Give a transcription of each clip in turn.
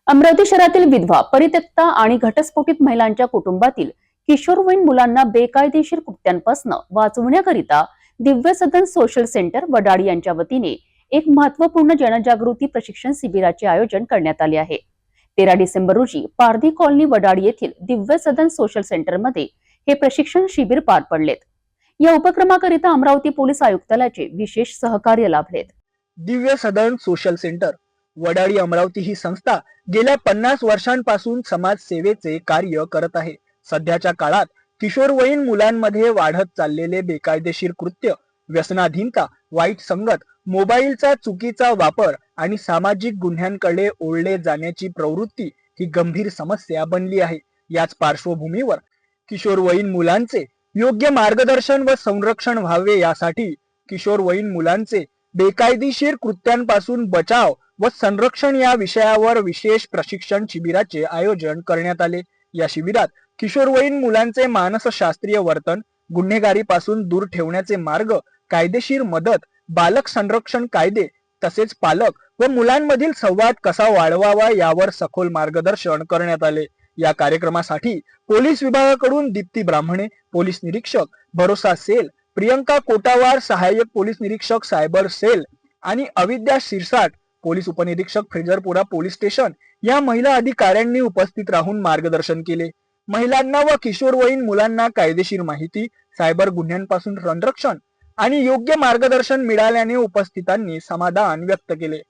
अमरावती शहरातील विधवा, परित्यक्ता आणि घटस्फोटित महिलांच्या कुटुंबातील किशोरवयीन मुलांना बेकायदेशीर कृत्यांपासून वाचवण्याकरिता दिव्य सदन सोशल सेंटर वडाळी यांच्या वतीने एक महत्वपूर्ण जनजागृती प्रशिक्षण शिबिराचे आयोजन करण्यात आले आहे। 13 डिसेंबर रोजी पारधी कॉलनी वडाळी येथील दिव्य सदन सोशल सेंटरमध्ये हे प्रशिक्षण शिबिर पार पडलेत। या उपक्रमाकरिता अमरावती पोलीस आयुक्तालयाचे विशेष सहकार्य लाभलेत। दिव्य सदन सोशल सेंटर वडाळी अमरावती ही संस्था गेल्या 50 वर्षांपासून समाज सेवेचे कार्य करत आहे। सध्याच्या काळात किशोरवयीन मुलांमध्ये वाढत चाललेले बेकायदेशीर कृत्य, व्यसनाधीनता, वाईट संगत, मोबाईलचा चुकीचा वापर आणि सामाजिक गुन्ह्यांकडे ओढले जाण्याची प्रवृत्ती ही गंभीर समस्या बनली आहे। याच पार्श्वभूमीवर किशोरवयीन मुलांचे योग्य मार्गदर्शन व संरक्षण व्हावे यासाठी किशोरवयीन मुलांचे बेकायदेशीर कृत्यांपासून बचाव व संरक्षण या विषयावर विशेष प्रशिक्षण शिबिराचे आयोजन करण्यात आले। या शिबिरात किशोरवयीन मुलांचे मानसशास्त्रीय वर्तन, गुन्हेगारीपासून दूर ठेवण्याचे मार्ग, कायदेशीर मदत, बालक संरक्षण कायदे तसेच पालक व मुलांमधील संवाद कसा वाढवावा यावर सखोल मार्गदर्शन करण्यात आले। या कार्यक्रमासाठी पोलीस विभागाकडून दीप्ती ब्राह्मणे, पोलीस निरीक्षक, भरोसा सेल, प्रियंका कोटावार, सहाय्यक पोलीस निरीक्षक, सायबर सेल आणि अविद्या शिरसाट, पोलीस उपनिरीक्षक, फ्रेजरपुरा पोलीस स्टेशन या महिला अधिकाऱ्यांनी उपस्थित राहून मार्गदर्शन केले। महिलांना व किशोरवयीन मुलांना कायदेशीर माहिती, सायबर गुन्ह्यांपासून संरक्षण आणि योग्य मार्गदर्शन मिळाल्याने उपस्थितांनी समाधान व्यक्त केले।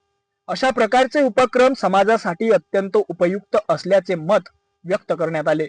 अशा प्रकारचे उपक्रम समाजासाठी अत्यंत उपयुक्त असल्याचे मत व्यक्त करण्यात आले।